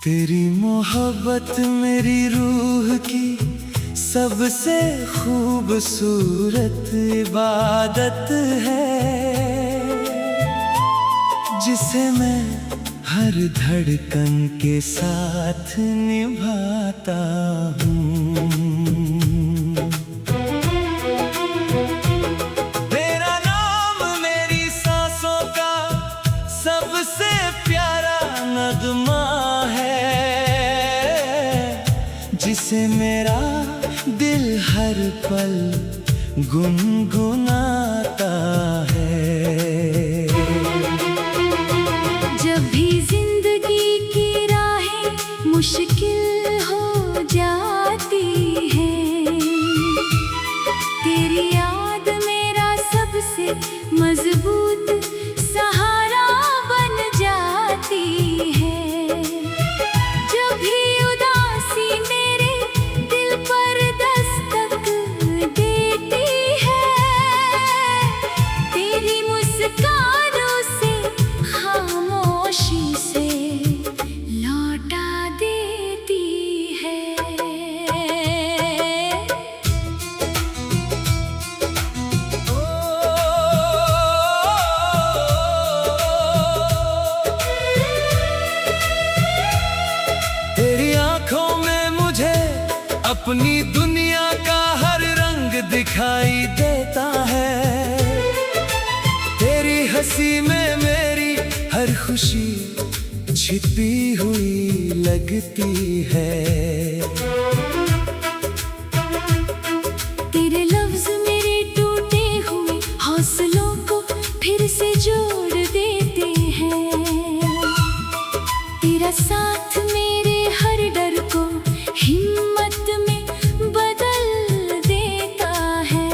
तेरी मोहब्बत मेरी रूह की सबसे खूबसूरत इबादत है, जिसे मैं हर धड़कन के साथ निभाता हूँ। तेरा नाम मेरी सांसों का सबसे प्यारा नगमा है, जिसे मेरा दिल हर पल गुनगुनाता है। जब भी जिंदगी की राहें मुश्किल हो जाती है, तेरी याद मेरा सबसे मजबूत सहारा बन जाती है। जब भी उदासी मेरे दिल पर दस्तक देती है, तेरी मुस्कानों से खामोशी से लौटा देती है। तेरी आंखों में मुझे अपनी दुनिया का हर रंग दिखाई देता है। तेरी हंसी में मेरी हर खुशी छिपी हुई लगती है। तेरे लफ्ज मेरे टूटे हुए हौसलों को फिर से जोड़ देते हैं। तेरा साथ मेरे हर डर को हिम्मत में बदल देता है।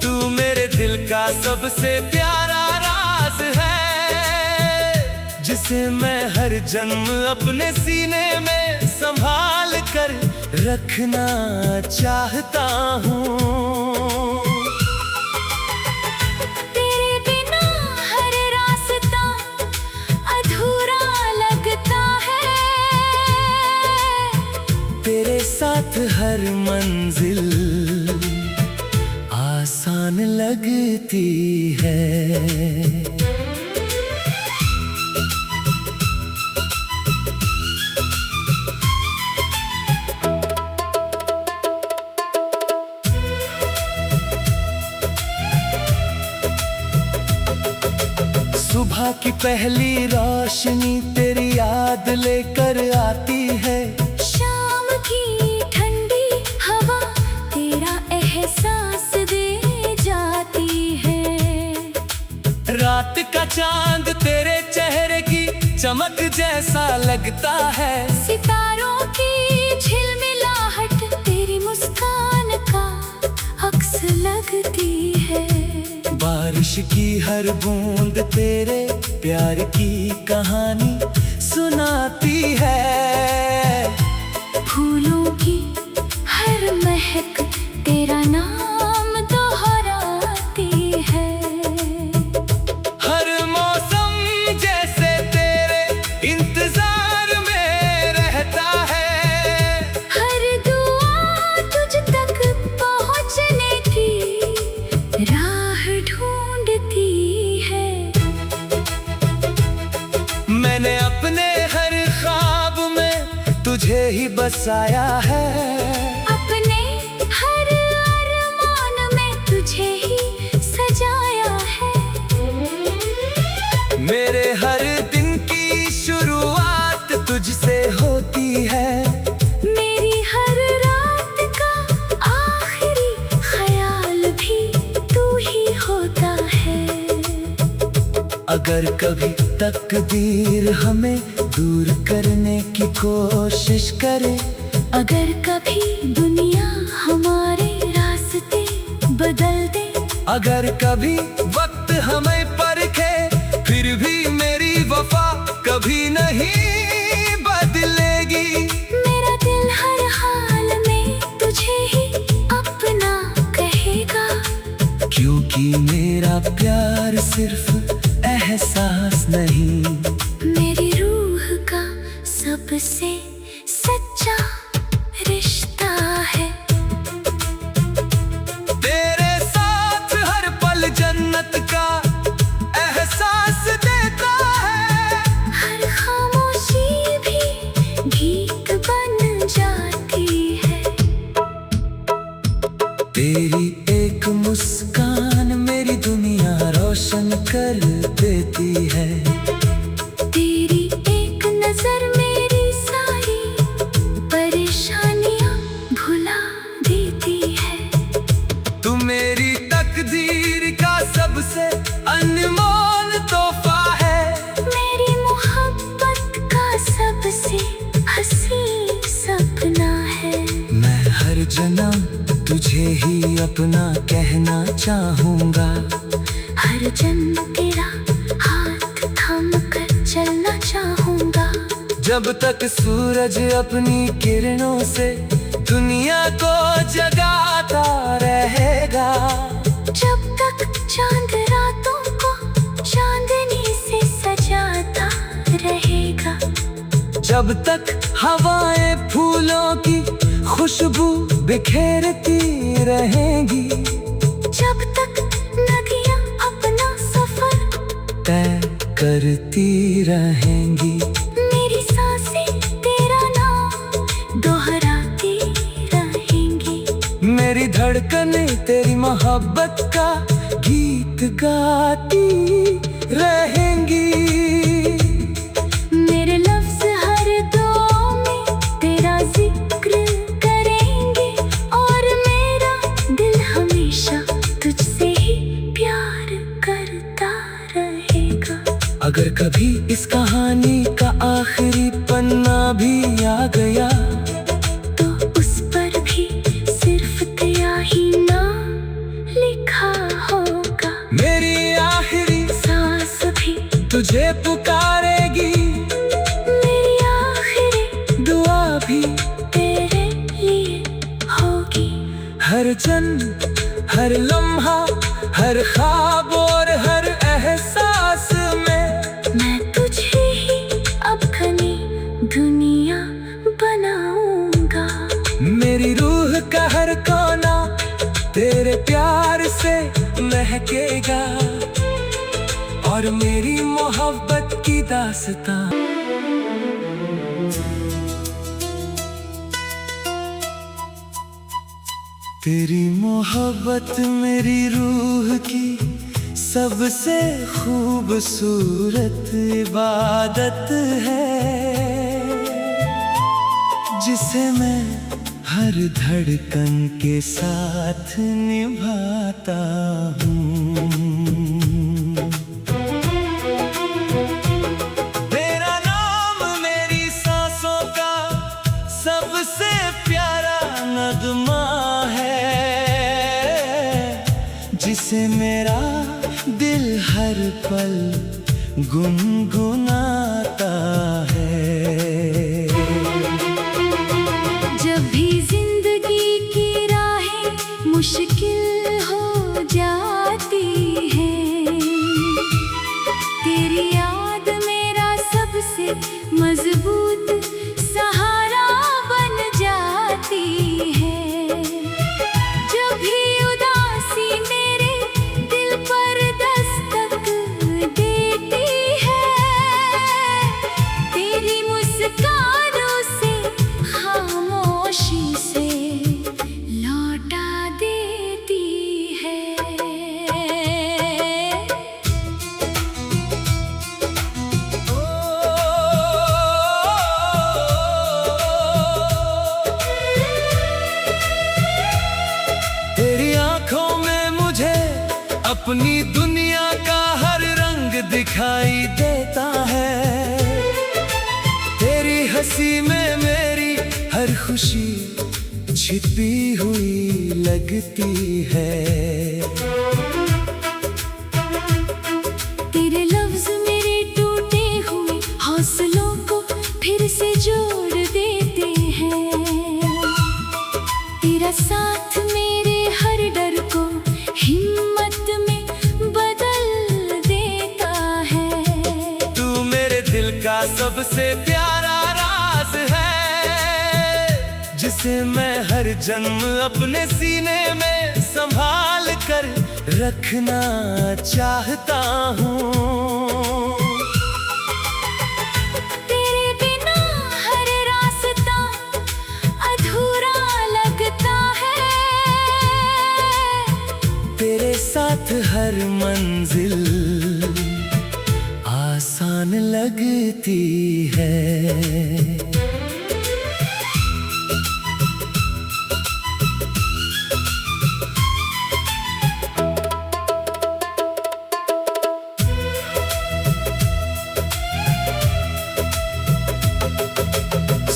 तू मेरे दिल का सबसे प्यारा राज है, जिसे मैं हर जन्म अपने सीने में संभाल कर रखना चाहता हूँ। तेरे बिना हर रास्ता अधूरा लगता है, तेरे साथ हर मंजिल आसान लगती है। सुबह की पहली रोशनी तेरी याद लेकर आती है। शाम की ठंडी हवा तेरा एहसास दे जाती है। रात का चांद तेरे चेहरे की चमक जैसा लगता है। सितारों की झिलमिलाहट तेरी मुस्कान का अक्स लगती है। बारिश की हर बूंद तेरे प्यार की कहानी सुनाती है। फूलों की हर महक तेरा नाम दोहराती है। हर मौसम जैसे तेरे इंतजार में रहता है। हर दुआ तुझ तक पहुंचने की राह ढूंढती है। मैंने अपने हर ख्वाब में तुझे ही बसाया है। अपने हर अरमान में तुझे ही सजाया है। मेरे हर दिन की शुरुआत तुझसे होती है। मेरी हर रात का आखिरी ख्याल भी तू ही होता है। अगर कभी तकदीर हमें दूर करने की कोशिश करे, अगर कभी दुनिया हमारे रास्ते बदल दे, अगर कभी वक्त हमें परखे, फिर भी मेरी वफा कभी नहीं बदलेगी। मेरा दिल हर हाल में तुझे ही अपना कहेगा, क्योंकि मेरा प्यार सिर्फ एहसास नहीं, मेरी रूह का सपना सबसे सच्चा रिश्ता है। तेरे साथ हर पल जन्नत का एहसास देता है। हर खामोशी भी गीत बन जाती है। तेरी एक मुस्कान मेरी दुनिया रोशन कर देती है। तेरी एक नजर मेरी सारी परेशानियां भुला देती है। तू मेरी तकदीर का सबसे अनमोल तोहफा है। मेरी मोहब्बत का सबसे हसी सपना है। मैं हर जन्म तुझे ही अपना कहना चाहूँगा। हर जन्म तेरा हाथ थाम कर चलना चाहूँगा। जब तक सूरज अपनी किरणों से दुनिया को जगाता रहेगा। जब तक चांद रातों को चांदनी से सजाता रहेगा। जब तक हवाएं फूलों की खुशबू बिखेरती रहेंगी। जब तक नदियाँ अपना सफर तय करती रहेंगी। मेरी सांसें तेरा नाम दोहराती रहेंगी। मेरी धड़कनें तेरी मोहब्बत का गीत गाती रहेंगी। मेरे लफ्ज हर दुआ में तेरा जिक्र करेंगे। और मेरा दिल हमेशा तुझसे ही प्यार करता रहेगा। अगर कभी इस कहानी का आखिरी पन्ना भी आ गया तो उस पर भी सिर्फ तेरा ही नाम लिखा होगा। मेरी आखिरी सांस भी तुझे पुकारेगी। मेरी आखिरी दुआ भी तेरे लिए होगी। हर जन्म हर लम्हा हर ख्वाब और हर एहसास में मैं तुझे ही अब घनी दुनिया बनाऊंगा। मेरी रूह का हर कोना तेरे प्यार से महकेगा। और मेरी मोहब्बत की दास्तां तेरी मोहब्बत मेरी रूह की सबसे खूबसूरत इबादत है। जिसे मैं हर धड़कन के साथ निभाता हूँ। तेरा नाम मेरी सांसों का सबसे प्यारा नगमा है। जिसे मेरा दिल हर पल गुनगुनाता है। जब भी जिंदगी की राहें मुश्किल हो जाती हैं, तेरी याद मेरा सबसे मजबूत सहारा बन जाती है। जब भी उदासी मेरे दिल पर दस्तक देती है, तेरी मुस्कानों से खामोशी से लौटा देती है। तेरी आंखों में मुझे अपनी दुनिया का हर रंग दिखाई देता है। तेरी हंसी में मेरी हर खुशी छिपी हुई लगती है। तेरे लफ्ज मेरे टूटे हुए हौसलों को फिर से जोड़ देते हैं। तेरा साथ मेरे हर डर को हिम्मत में बदल देता है। तू मेरे दिल का सबसे प्यारा राज जिसे मैं हर जन्म अपने सीने में संभाल कर रखना चाहता हूँ। तेरे बिना हर रास्ता अधूरा लगता है, तेरे साथ हर मंजिल आसान लगती है।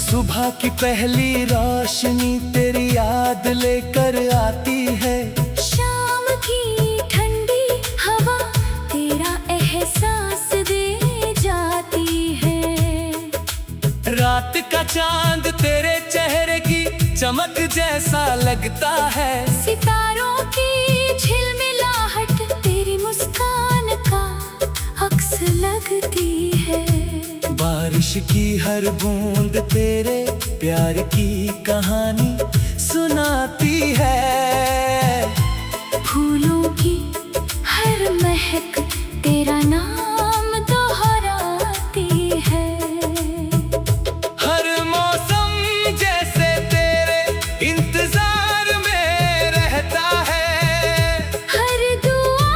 सुबह की पहली रोशनी तेरी याद लेकर आती है, शाम की ठंडी हवा तेरा एहसास दे जाती है। रात का चांद तेरे चेहरे की चमक जैसा लगता है, सितारों की झिलमिलाहट तेरी मुस्कान का अक्स लगती है। बारिश की हर बूंद तेरे प्यार की कहानी सुनाती है, फूलों की हर महक तेरा नाम दोहराती है। हर मौसम जैसे तेरे इंतजार में रहता है, हर दुआ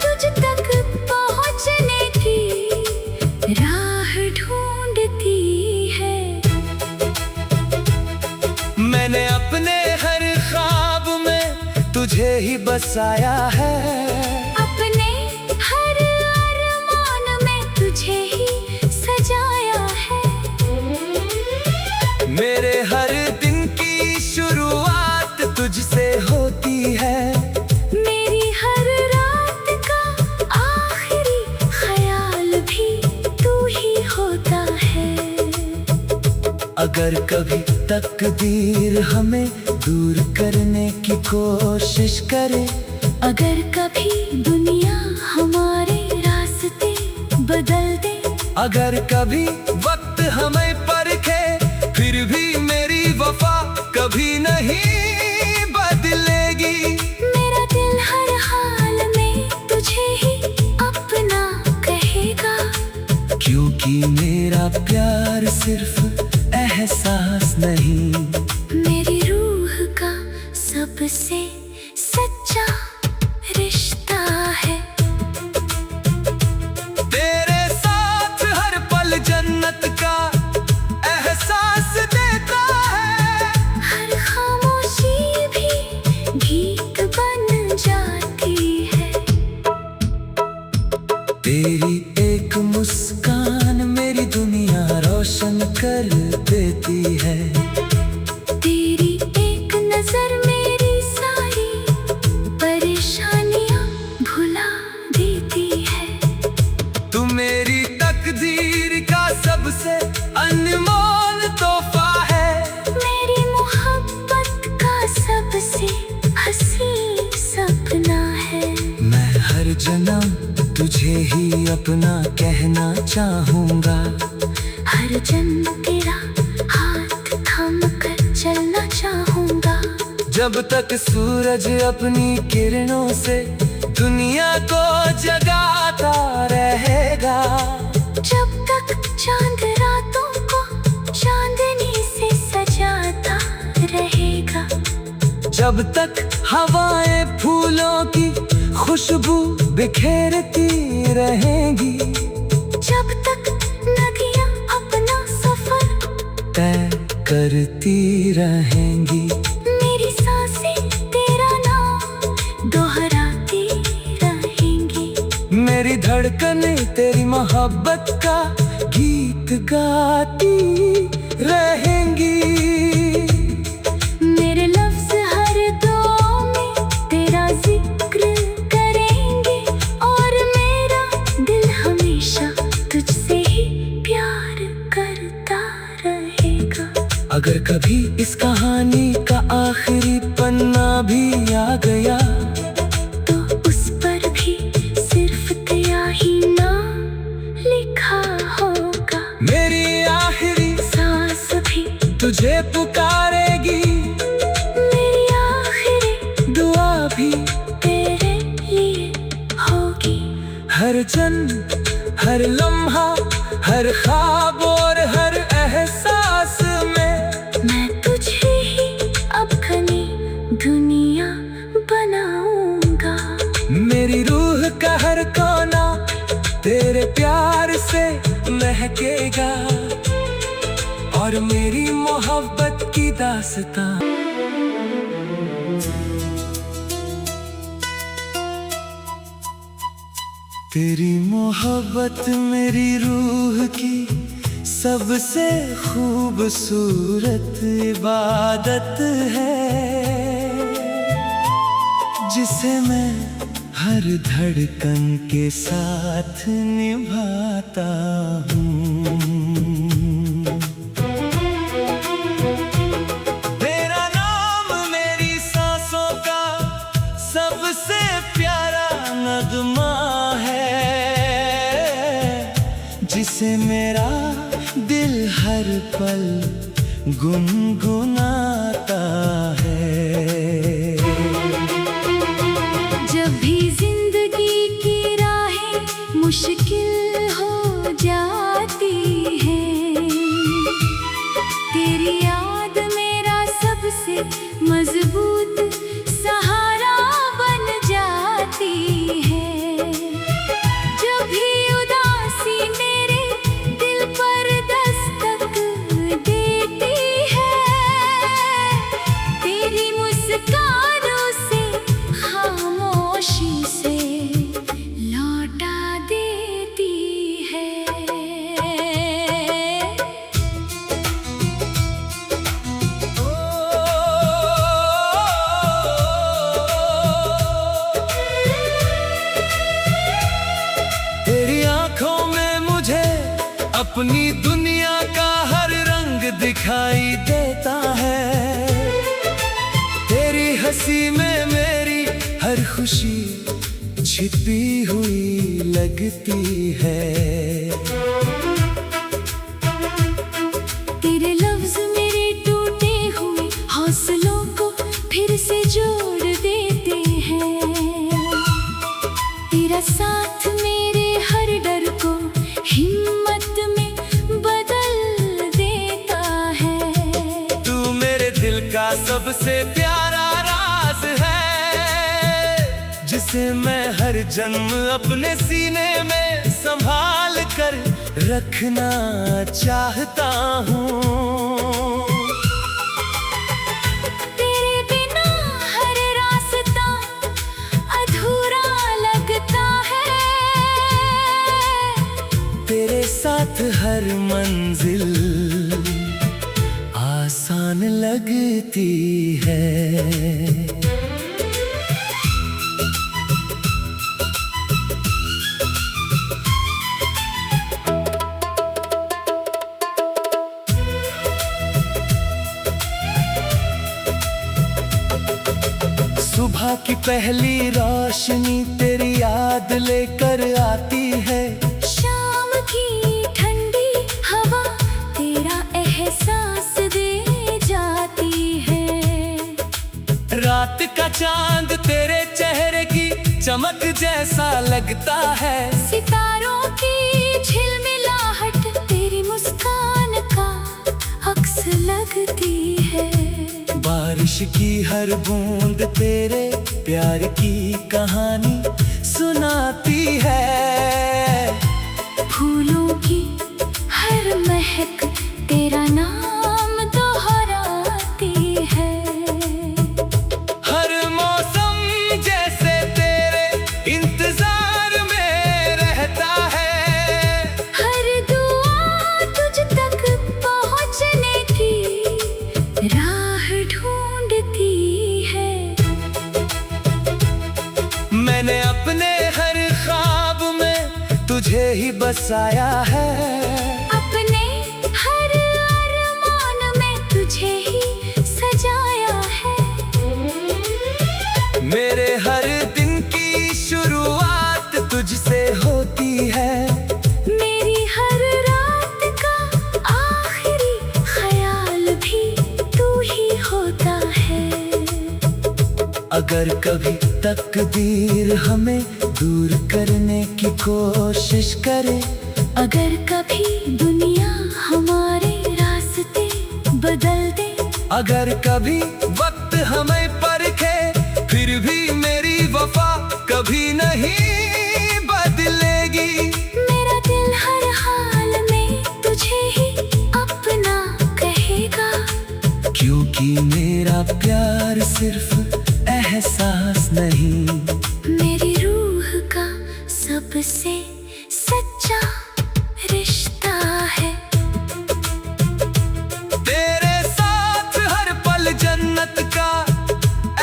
तुझ तक पहुंचने की राह ढूंढती है। मैंने अपने हर ख्वाब में तुझे ही बसाया है, अपने हर अरमान में तुझे ही सजाया है। मेरे हर दिन की शुरुआत तुझसे होती है, मेरी हर रात का आखिरी ख्याल भी तू ही होता है। अगर कभी तकदीर हमें दूर करने की कोशिश करे, अगर कभी दुनिया हमारे रास्ते बदल दे, अगर कभी वक्त हमें परखे, फिर भी मेरी वफा कभी नहीं बदलेगी। मेरा दिल हर हाल में तुझे ही अपना कहेगा, क्योंकि मेरा प्यार सिर्फ एहसास नहीं, मेरी रूह का सबसे सच्चा रिश्ता है। तेरे साथ हर पल जन्नत का एहसास देता है, हर खामोशी भी गीत बन जाती है। तेरी एक मुस्कान मेरी दुनिया रोशन कर देती है, तेरी एक नजर मेरी सारी परेशानियां भुला देती है। तू मेरी तकदीर का सबसे अनमोल तोहफा है, मेरी मोहब्बत का सबसे हसीन सपना है। मैं हर जन्म तुझे ही अपना कहना चाहूँगा, हर जन्म तेरा हाथ थाम कर चलना चाहूँगा। जब तक सूरज अपनी किरणों से दुनिया को जगाता रहेगा, जब तक चांद रातों को चांदनी से सजाता रहेगा, जब तक हवाएं फूलों की खुशबू बिखेरती रहेंगी, जब तक नदियाँ अपना सफर तय करती रहेंगी, मेरी सांसें तेरा नाम दोहराती रहेंगी, मेरी धड़कनें तेरी मोहब्बत का गीत गाती रहेंगी। मेरे लफ्ज हर दुआ में तेरा जिक्र करेंगे, और मेरा दिल हमेशा तुझसे ही प्यार करता रहेगा। अगर कभी इस कहानी का आखिरी पन्ना भी आ गया, तो उस पर भी सिर्फ तेरा ही नाम लिखा होगा। मेरी आखिरी सांस भी तुझे पुकारेगी, हर जन्म, हर लम्हा, हर ख्वाब और हर एहसास में मैं तुझे ही अपनी दुनिया बनाऊंगा। मेरी रूह का हर कोना तेरे प्यार से महकेगा और मेरी मोहब्बत की दास्तां। तेरी मोहब्बत मेरी रूह की सबसे खूबसूरत इबादत है, जिसे मैं हर धड़कन के साथ निभाता हूँ। तेरा नाम मेरी सांसों का सबसे प्यारा नगमा है, जिसे मेरा दिल हर पल गुनगुनाता है। जब भी जिंदगी की राहें मुश्किल हो जाती है, तेरी याद मेरा सबसे मजबूत सहारा बन जाती है। जब भी उदासी मेरे दिल पर दस्तक देती है, तेरी मुस्कानों से खामोशी से लौटा देती है। तेरी आंखों में मुझे अपनी दुनिया का हर रंग दिखाई देता है। तेरी हंसी में मेरी हर खुशी छिपी हुई लगती है। तेरे लफ्ज मेरे टूटे हुए हौसलों को फिर से जोड़ देते हैं। तेरा साथ मेरे हर डर को हिम्मत में बदल देता है। तू मेरे दिल का सबसे प्यारा राज है, जिसे मैं हर जन्म अपने सीने में संभाल कर रखना चाहता हूँ। तेरे बिना हर रास्ता अधूरा लगता है, तेरे साथ हर मंजिल आसान लगती है। सुबह की पहली रोशनी तेरी याद लेकर आती है। शाम की ठंडी हवा तेरा एहसास दे जाती है। रात का चांद तेरे चेहरे की चमक जैसा लगता है। सितारों की झिलमिलाहट तेरी मुस्कान का अक्स लगती है। बारिश की हर बूंद तेरे प्यार की कहानी सुनाती है। फूलों की हर महक तेरा नाम दोहराती है। हर मौसम जैसे तेरे इंतजार में रहता है। हर दुआ तुझ तक पहुंचने की राह ढूंढती है। मैंने अपने हर ख्वाब में तुझे ही बसाया है। अपने हर अरमान में तुझे ही सजाया है। मेरे हर दिन की शुरुआत तुझसे होती है। मेरी हर रात का आखिरी ख्याल भी तू ही होता है। अगर कभी तकदीर हमें दूर करने की कोशिश करे। अगर कभी दुनिया हमारे रास्ते बदल दे, अगर कभी वक्त हमें परखे, फिर भी मेरी वफा कभी नहीं बदलेगी। मेरा दिल हर हाल में तुझे ही अपना कहेगा, क्योंकि मेरा प्यार सिर्फ एहसास नहीं, मेरी रूह का सबसे सच्चा रिश्ता है। तेरे साथ हर पल जन्नत का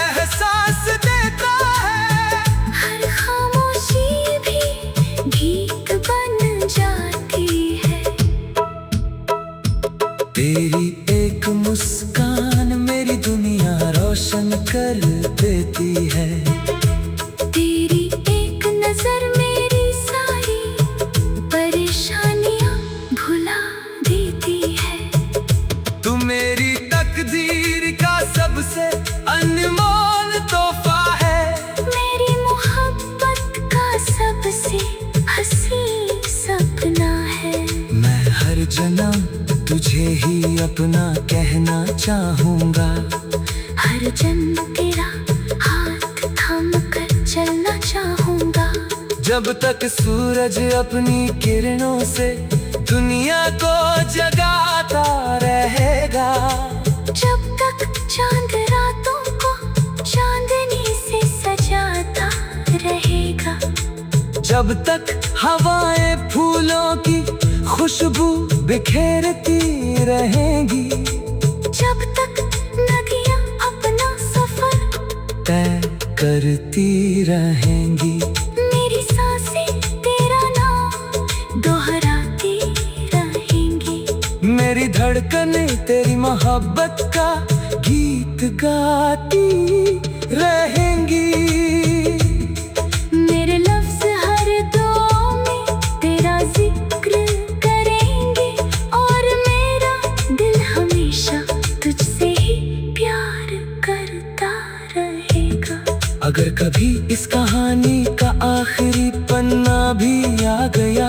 एहसास देता है। हर खामोशी भी गीत बन जाती है। तेरी एक मुस्कान मेरी दुनिया रोशन कर देती है। तेरी एक नजर मेरी सारी परेशानियां भुला देती है। तू मेरी तकदीर का सबसे अनमोल तोहफा है। मेरी मोहब्बत का सबसे हसी सपना है। मैं हर जन्म तुझे ही अपना कहना चाहूँगा। हर जन्म तेरा हाथ थाम कर चलना चाहूँगा। जब तक सूरज अपनी किरणों से दुनिया को जगाता रहेगा। जब तक चांद रातों को चांदनी से सजाता रहेगा। जब तक हवाएं फूलों की खुशबू बिखेरती रहेंगी। जब तक नदियाँ अपना सफर तय करती रहेंगी। मेरी सांसें तेरा नाम दोहराती रहेंगी। मेरी धड़कनें तेरी मोहब्बत का गीत गाती रहेंगी। मेरे लफ्ज हर दुआ में तेरा जिक्र करेंगे, और मेरा दिल हमेशा तुझसे ही प्यार करता रहेगा। अगर कभी इस कहानी का आखिरी पन्ना भी आ गया,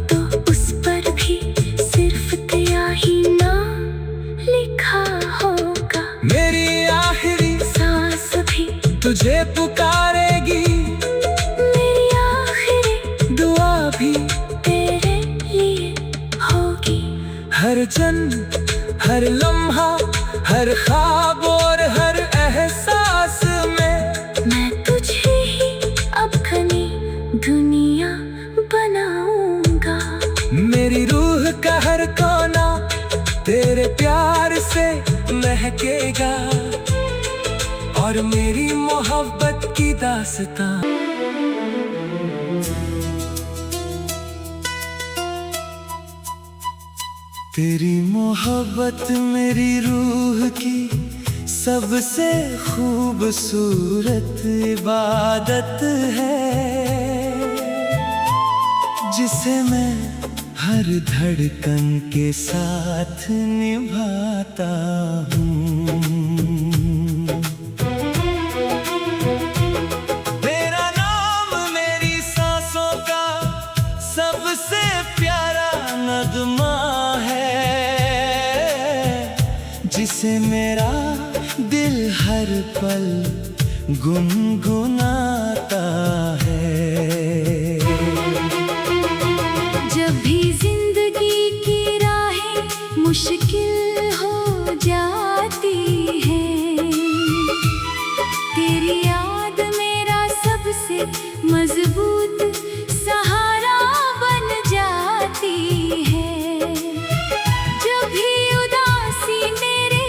तो उस पर भी सिर्फ तेरा ही नाम लिखा होगा। मेरी आखिरी सांस भी तुझे पुकारेगी। मेरी आखिरी दुआ भी तेरे लिए होगी। हर जन्म, हर लम्हा, हर ख्वाब और हर एहसास में मैं तुझे ही अब घनी दुनिया बनाऊंगा। मेरी रूह का हर कोना तेरे प्यार से महकेगा, और मेरी मोहब्बत की दास्तां तेरी मोहब्बत मेरी रूह की सबसे खूबसूरत इबादत है, जिसे मैं हर धड़कन के साथ निभाता हूँ। तेरा नाम मेरी सांसों का सबसे प्यारा नगमा है, जिसे मेरा दिल हर पल गुनगुनाता है। जब भी जिंदगी की राहें मुश्किल हो जाती है, तेरी याद मेरा सबसे मजबूत सहारा बन जाती है। जब भी उदासी मेरे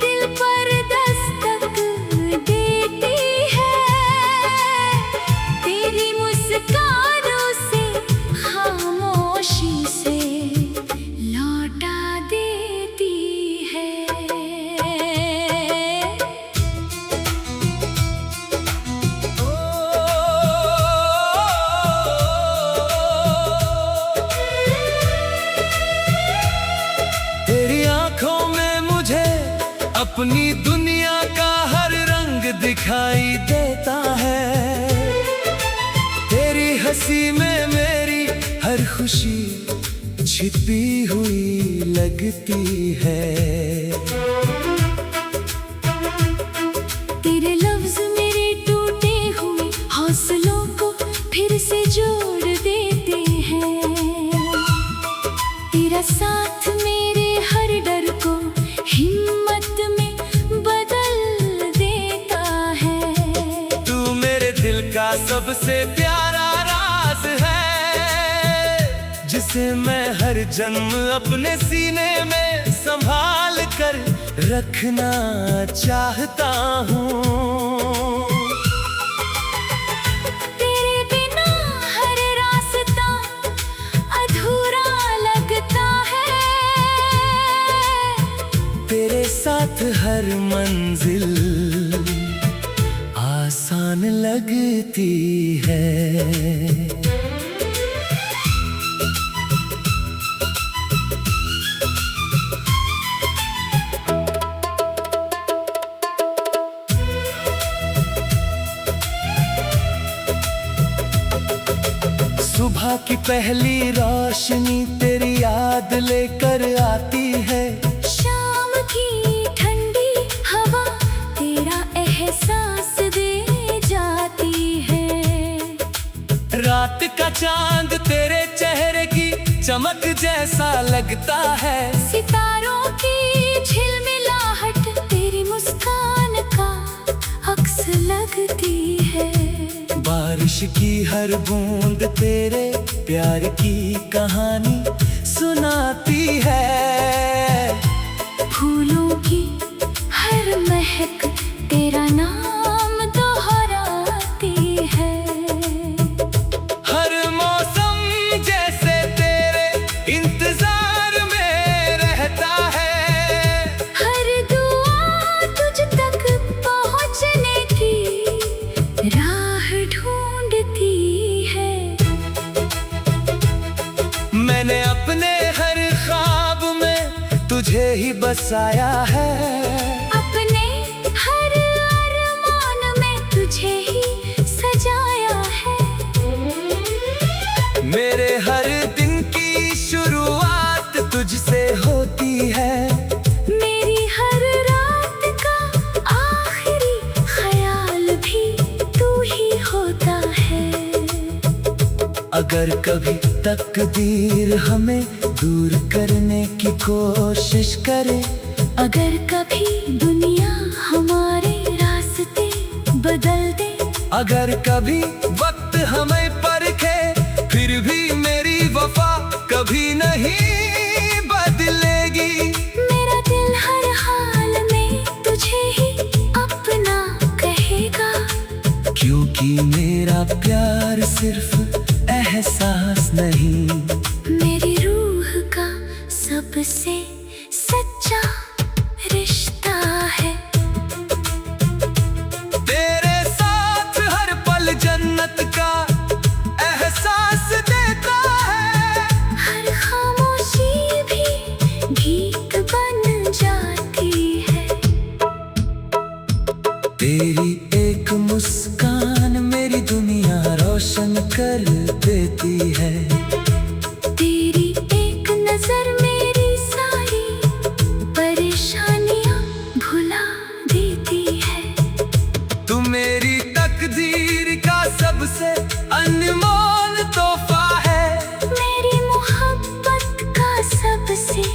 दिल पर दस्तक देती है, तेरी मुस्कानों से खामोशी से लौटा देती है। तेरी आंखों में मुझे अपनी दुनिया का हर रंग दिखाई देता है। हंसी में मेरी हर खुशी छिपी हुई लगती है। तेरे लफ्ज मेरे टूटे हुए हौसलों को फिर से जोड़ देते हैं। तेरा साथ मेरे हर डर को हिम्मत में बदल देता है। तू मेरे दिल का सबसे प्यारा राज है, जिसे मैं हर जन्म अपने सीने में संभाल कर रखना चाहता हूँ। तेरे बिना हर रास्ता अधूरा लगता है। तेरे साथ हर मंजिल आसान लगती है। सुबह की पहली रोशनी तेरी याद लेकर आती है। शाम की ठंडी हवा तेरा एहसास दे जाती है। रात का चांद तेरे चेहरे की चमक जैसा लगता है। सितारों की झिलमिलाहट तेरी मुस्कान का अक्स लगती है। बारिश की हर बूंद तेरे प्यार की कहानी सुनाती है। फूलों की हर महक तेरा नाम दोहराती है। हर मौसम जैसे तेरे इंतजार में रहता है। हर दुआ तुझ तक पहुंचने की राह ढूंढती है। मैंने अपने हर ख्वाब में तुझे ही बसाया है। अपने हर अरमान में तुझे ही सजाया है। मेरे हर दिन की शुरुआत तुझसे होती है। मेरी हर रात का आखिरी ख्याल भी तू ही होता है। अगर कभी तकदीर हमें दूर करने की कोशिश करे, अगर कभी दुनिया हमारे रास्ते बदल दे, अगर कभी वक्त हमें परखे, फिर भी मेरी वफा कभी नहीं बदलेगी। मेरा दिल हर हाल में तुझे ही अपना कहेगा। क्योंकि मेरा प्यार सिर्फ एहसास नहीं, मेरी रूह का सबसे सच्चा रिश्ता है। तेरे साथ हर पल जन्नत का एहसास देता है। हर खामोशी भी गीत बन जाती है। तेरी एक मुस्कान मेरी दुनिया रोशन कर देती है। तेरी एक नजर मेरी सारी परेशानियां भुला देती है। तू मेरी तकदीर का सबसे अनमोल तोहफा है। मेरी मोहब्बत का सबसे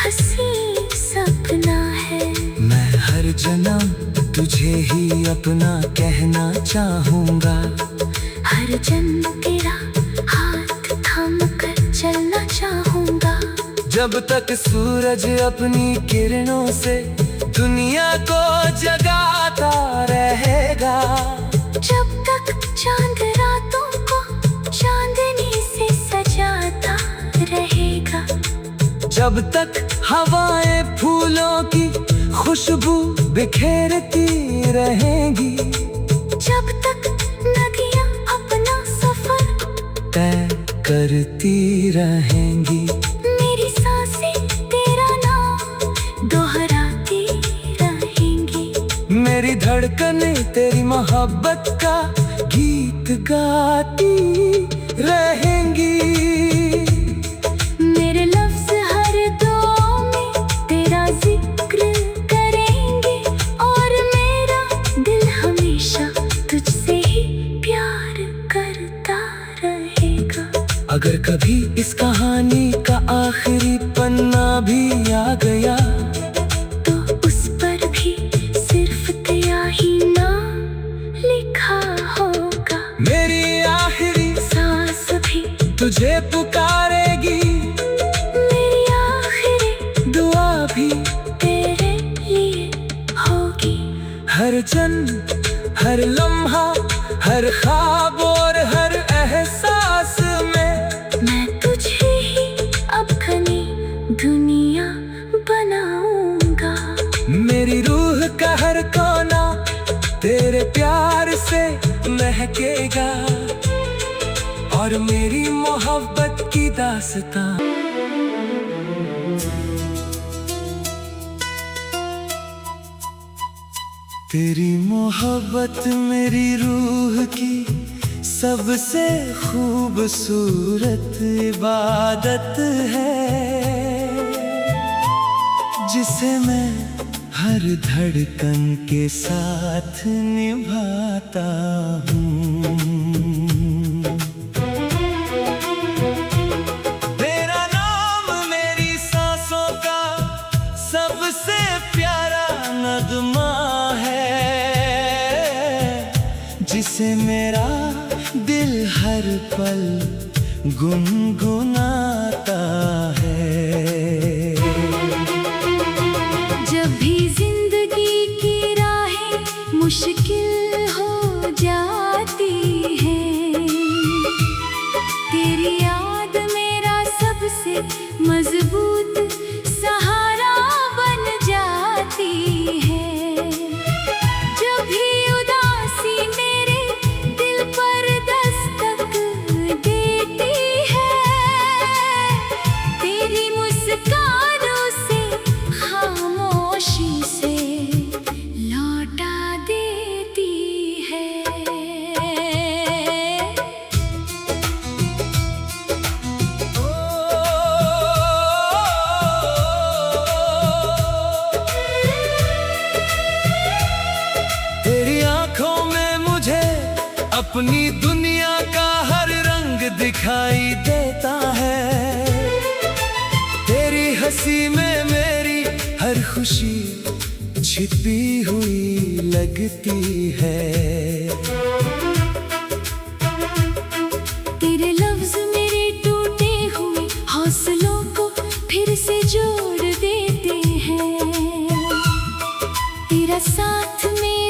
हसीन सपना है। मैं हर जन्म तुझे ही अपना कहना चाहूँगा। हर जन्म तेरा हाथ थाम कर चलना चाहूँगा। जब तक सूरज अपनी किरणों से दुनिया को जगाता रहेगा। जब तक चांद रातों को चांदनी से सजाता रहेगा। जब तक हवाएं फूलों की खुशबू बिखेरती रहेंगी। जब तक नदियाँ अपना सफर तय करती रहेंगी। मेरी सांसें तेरा नाम दोहराती रहेंगी। मेरी धड़कनें तेरी मोहब्बत का गीत गाती अगर कभी इस कहानी का आखिरी पन्ना भी आ गया तो उस पर भी सिर्फ तेरा ही नाम लिखा होगा। मेरी आखिरी सांस भी तुझे पुकारेगी, मेरी आखिरी दुआ भी तेरे लिए होगी। हर जन्म, हर लम्हा, हर ख्वाब और हर एहसास में मैं तुझे ही अब घनी दुनिया बनाऊंगा। मेरी रूह का हर कोना तेरे प्यार से महकेगा और मेरी मोहब्बत की दास्तां तेरी मोहब्बत मेरी रूह की सबसे खूबसूरत इबादत है, जिसे मैं हर धड़कन के साथ निभाता हूँ। तेरा नाम मेरी सांसों का सबसे प्यारा नगमा है, जिसे मेरा दिल हर पल गुनगुनाता है। जब भी जिंदगी की राहें मुश्किल हो जाती है, तेरी याद मेरा सबसे मजबूत सहारा बन जाती है। जब भी उदासी मेरे दिल पर दस्तक देती है, तेरी मुस्कानों से खामोशी से लौटा देती है। तेरी आंखों में मुझे अपनी दुनिया का हर रंग दिखाई देता है, तेरी हंसी में मेरी हर खुशी छिपी हुई लगती है। तेरे लफ्ज मेरे टूटे हुए हौसलों को फिर से जोड़ देते हैं। तेरा साथ में